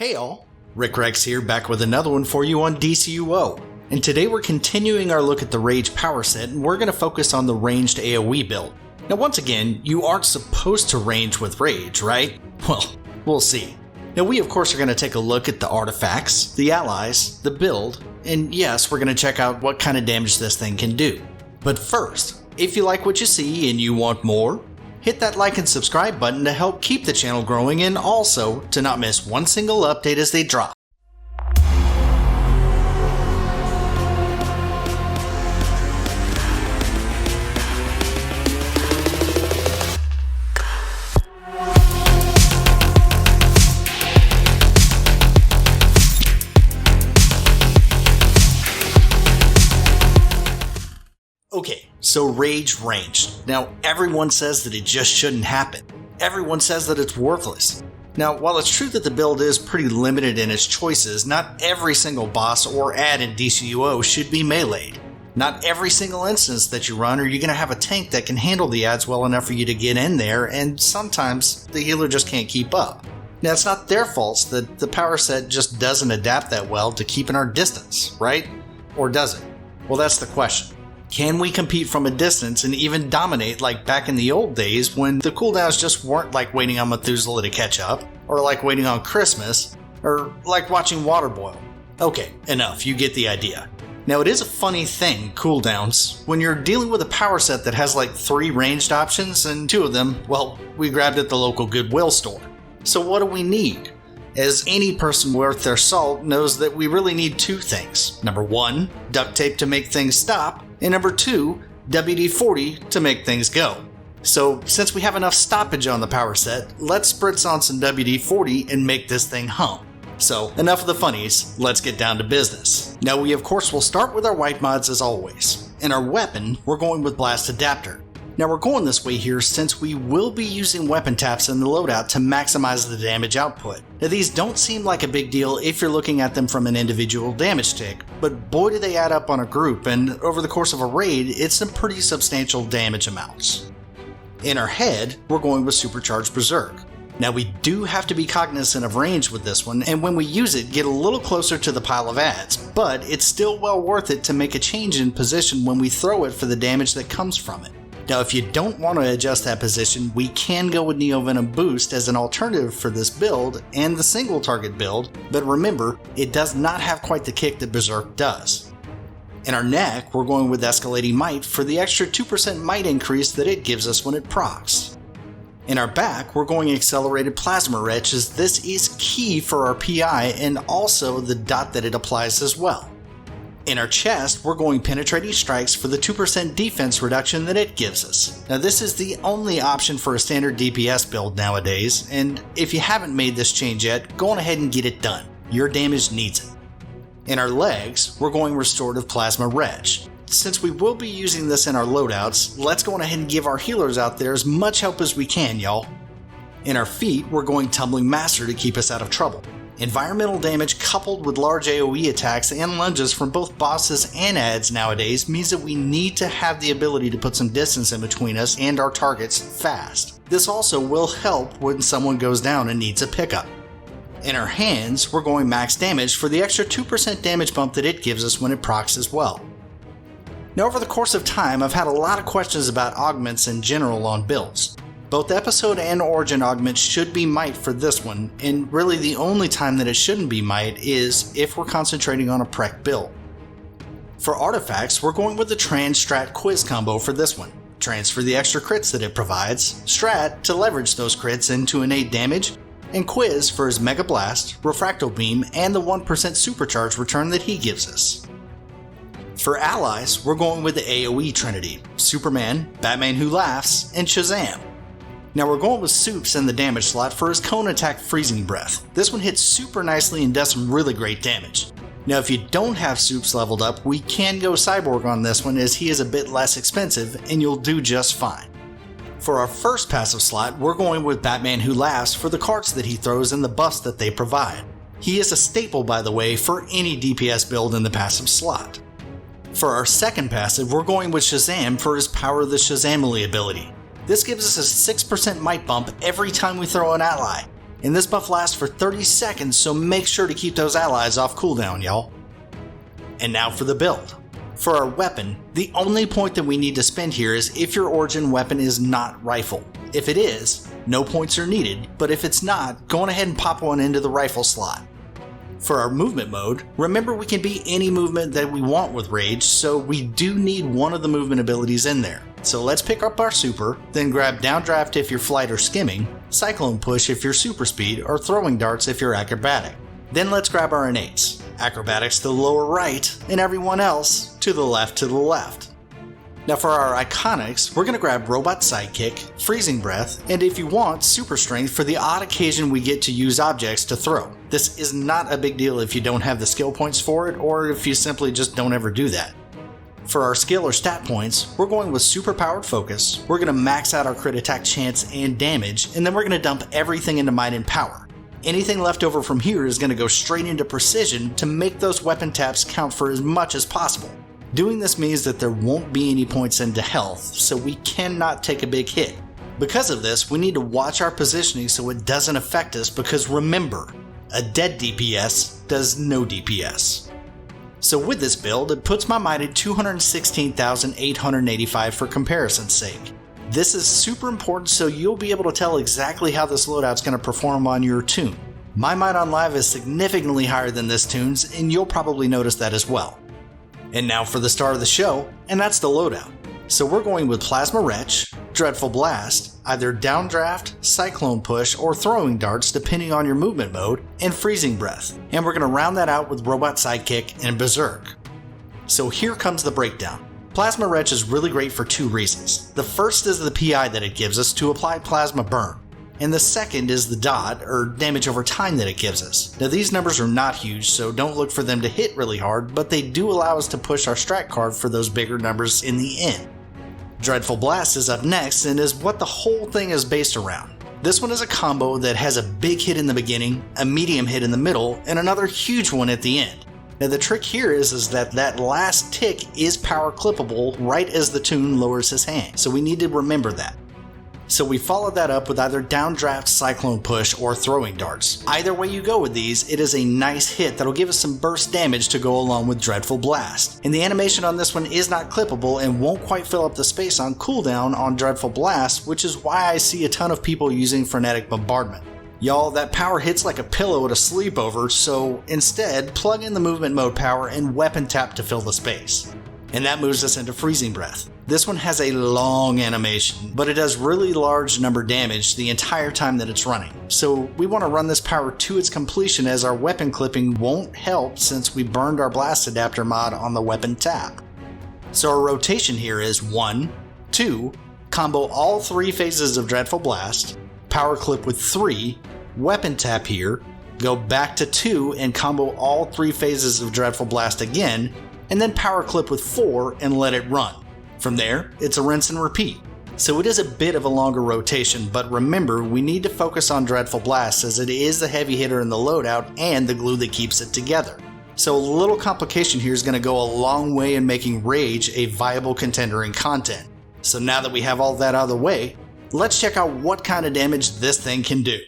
Hey all, Rick Rex here, back with another one for you on DCUO. And today we're continuing our look at the Rage power set, and we're going to focus on the ranged AOE build. Now once again, you aren't supposed to range with Rage, right? Well, we'll see. Now we of course are going to take a look at the artifacts, the allies, the build, and yes, we're going to check out what kind of damage this thing can do. But first, if you like what you see and you want more, hit that like and subscribe button to help keep the channel growing and also to not miss one single update as they drop. Okay, so Rage ranged. Now, everyone says that it just shouldn't happen. Everyone says that it's worthless. Now, while it's true that the build is pretty limited in its choices, not every single boss or ad in DCUO should be meleeed. Not every single instance that you run are you going to have a tank that can handle the ads well enough for you to get in there, and sometimes the healer just can't keep up. Now, it's not their fault that the power set just doesn't adapt that well to keeping our distance, right? Or does it? Well, that's the question. Can we compete from a distance and even dominate like back in the old days when the cooldowns just weren't like waiting on Methuselah to catch up, or like waiting on Christmas, or like watching water boil? Okay, enough, you get the idea. Now it is a funny thing, cooldowns, when you're dealing with a power set that has like 3 ranged options and 2 of them, well, we grabbed at the local Goodwill store. So what do we need? As any person worth their salt knows that we really need 2 things. Number 1, duct tape to make things stop, and number 2, WD-40 to make things go. So since we have enough stoppage on the power set, let's spritz on some WD-40 and make this thing hum. So enough of the funnies, let's get down to business. Now we of course will start with our white mods as always. In our weapon, we're going with Blast Adapter. Now we're going this way here since we will be using weapon taps in the loadout to maximize the damage output. Now these don't seem like a big deal if you're looking at them from an individual damage tick, but boy do they add up on a group, and over the course of a raid, it's some pretty substantial damage amounts. In our head, we're going with Supercharged Berserk. Now we do have to be cognizant of range with this one, and when we use it, get a little closer to the pile of ads, but it's still well worth it to make a change in position when we throw it for the damage that comes from it. Now if you don't want to adjust that position, we can go with Neo Venom Boost as an alternative for this build and the single target build, but remember, it does not have quite the kick that Berserk does. In our neck, we're going with Escalating Might for the extra 2% might increase that it gives us when it procs. In our back, we're going Accelerated Plasma Retch as this is key for our PI and also the dot that it applies as well. In our chest, we're going Penetrating Strikes for the 2% defense reduction that it gives us. Now this is the only option for a standard DPS build nowadays, and if you haven't made this change yet, go on ahead and get it done. Your damage needs it. In our legs, we're going Restorative Plasma Retch. Since we will be using this in our loadouts, let's go on ahead and give our healers out there as much help as we can, y'all. In our feet, we're going Tumbling Master to keep us out of trouble. Environmental damage coupled with large AOE attacks and lunges from both bosses and ads nowadays means that we need to have the ability to put some distance in between us and our targets fast. This also will help when someone goes down and needs a pickup. In our hands, we're going Max Damage for the extra 2% damage bump that it gives us when it procs as well. Now over the course of time, I've had a lot of questions about augments in general on builds. Both Episode and Origin augments should be might for this one, and really the only time that it shouldn't be might is if we're concentrating on a prec build. For artifacts, we're going with the Trans Strat Quiz combo for this one. Trans for the extra crits that it provides, Strat to leverage those crits into innate damage, and Quiz for his Mega Blast, Refracto Beam, and the 1% supercharge return that he gives us. For allies, we're going with the AOE Trinity, Superman, Batman Who Laughs, and Shazam. Now we're going with Soups in the damage slot for his Cone Attack Freezing Breath. This one hits super nicely and does some really great damage. Now if you don't have Soups leveled up, we can go Cyborg on this one as he is a bit less expensive and you'll do just fine. For our first passive slot, we're going with Batman Who Laughs for the carts that he throws and the buffs that they provide. He is a staple, by the way, for any DPS build in the passive slot. For our second passive, we're going with Shazam for his Power the Shazamily ability. This gives us a 6% might bump every time we throw an ally. And this buff lasts for 30 seconds, so make sure to keep those allies off cooldown, y'all. And now for the build. For our weapon, the only point that we need to spend here is if your origin weapon is not rifle. If it is, no points are needed, but if it's not, go on ahead and pop one into the rifle slot. For our movement mode, remember we can be any movement that we want with Rage, so we do need one of the movement abilities in there. So let's pick up our super, then grab Downdraft if you're flight or skimming, Cyclone Push if you're super speed, or Throwing Darts if you're acrobatic. Then let's grab our innates. Acrobatics to the lower right, and everyone else to the left. Now for our iconics, we're going to grab Robot Sidekick, Freezing Breath, and if you want, Super Strength for the odd occasion we get to use objects to throw. This is not a big deal if you don't have the skill points for it, or if you simply just don't ever do that. For our skill or stat points, we're going with Super Powered Focus, we're going to max out our crit attack chance and damage, and then we're going to dump everything into Might and Power. Anything left over from here is going to go straight into Precision to make those weapon taps count for as much as possible. Doing this means that there won't be any points into health, so we cannot take a big hit. Because of this, we need to watch our positioning so it doesn't affect us, because remember, a dead DPS does no DPS. So with this build, it puts my might at 216,885 for comparison's sake. This is super important so you'll be able to tell exactly how this loadout's going to perform on your toon. My might on live is significantly higher than this toon's, and you'll probably notice that as well. And now for the star of the show, and that's the loadout. So we're going with Plasma Wretch, Dreadful Blast, either Downdraft, Cyclone Push, or Throwing Darts depending on your movement mode, and Freezing Breath. And we're going to round that out with Robot Sidekick and Berserk. So here comes the breakdown. Plasma Wretch is really great for two reasons. The first is the PI that it gives us to apply Plasma Burn, and the second is the dot, or damage over time, that it gives us. Now these numbers are not huge, so don't look for them to hit really hard, but they do allow us to push our strat card for those bigger numbers in the end. Dreadful Blast is up next and is what the whole thing is based around. This one is a combo that has a big hit in the beginning, a medium hit in the middle, and another huge one at the end. Now the trick here is that last tick is power clippable right as the toon lowers his hand, so we need to remember that. So we followed that up with either Downdraft, Cyclone Push, or Throwing Darts. Either way you go with these, it is a nice hit that'll give us some burst damage to go along with Dreadful Blast. And the animation on this one is not clippable and won't quite fill up the space on cooldown on Dreadful Blast, which is why I see a ton of people using Frenetic Bombardment. Y'all, that power hits like a pillow at a sleepover, so instead, plug in the movement mode power and weapon tap to fill the space. And that moves us into Freezing Breath. This one has a long animation, but it does really large number damage the entire time that it's running. So we want to run this power to its completion, as our weapon clipping won't help since we burned our blast adapter mod on the weapon tap. So our rotation here is 1, 2, combo all 3 phases of Dreadful Blast, power clip with 3, weapon tap here, go back to 2 and combo all 3 phases of Dreadful Blast again, and then power clip with 4 and let it run. From there, it's a rinse and repeat. So it is a bit of a longer rotation, but remember, we need to focus on Dreadful Blast as it is the heavy hitter in the loadout and the glue that keeps it together. So a little complication here is going to go a long way in making Rage a viable contender in content. So now that we have all that out of the way, let's check out what kind of damage this thing can do.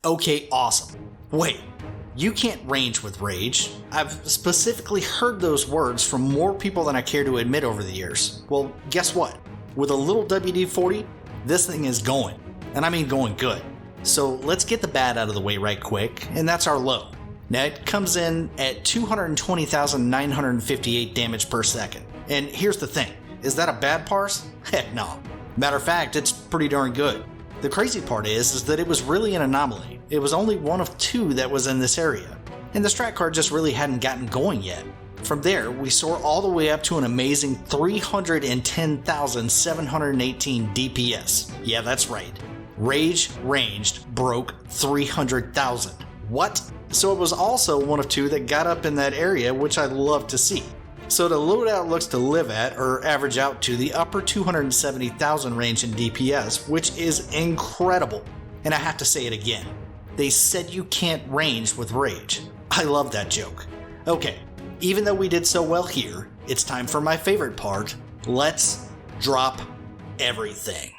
Okay, awesome. Wait, you can't range with rage. I've specifically heard those words from more people than I care to admit over the years. Well, guess what? With a little WD-40, this thing is going. And I mean going good. So let's get the bad out of the way right quick, and that's our low. Now it comes in at 220,958 damage per second. And here's the thing, is that a bad parse? Heck no. Matter of fact, it's pretty darn good. The crazy part is that it was really an anomaly. It was only one of 2 that was in this area, and the strat card just really hadn't gotten going yet. From there, we soar all the way up to an amazing 310,718 DPS. Yeah, that's right. Rage ranged broke 300,000. What? So it was also one of 2 that got up in that area, which I love to see. So the Loadout looks to live at, or average out to, the upper 270,000 range in DPS, which is incredible. And I have to say it again. They said you can't range with rage. I love that joke. Okay, even though we did so well here, it's time for my favorite part. Let's drop everything.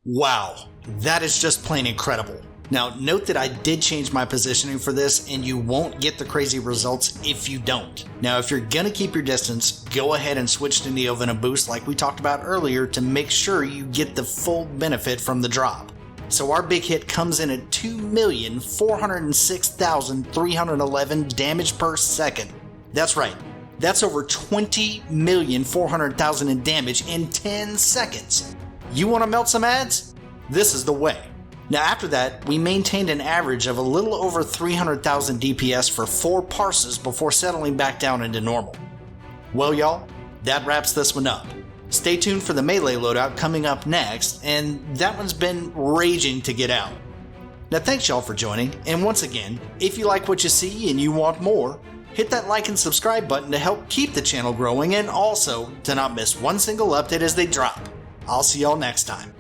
Wow, that is just plain incredible. Now, note that I did change my positioning for this, and you won't get the crazy results if you don't. Now, if you're gonna keep your distance, go ahead and switch to Neo Venom Boost like we talked about earlier to make sure you get the full benefit from the drop. So our big hit comes in at 2,406,311 damage per second. That's right, that's over 20,400,000 in damage in 10 seconds. You want to melt some ads? This is the way. Now after that, we maintained an average of a little over 300,000 DPS for 4 parses before settling back down into normal. Well y'all, that wraps this one up. Stay tuned for the melee loadout coming up next, and that one's been raging to get out. Now thanks y'all for joining, and once again, if you like what you see and you want more, hit that like and subscribe button to help keep the channel growing, and also to not miss one single update as they drop. I'll see y'all next time.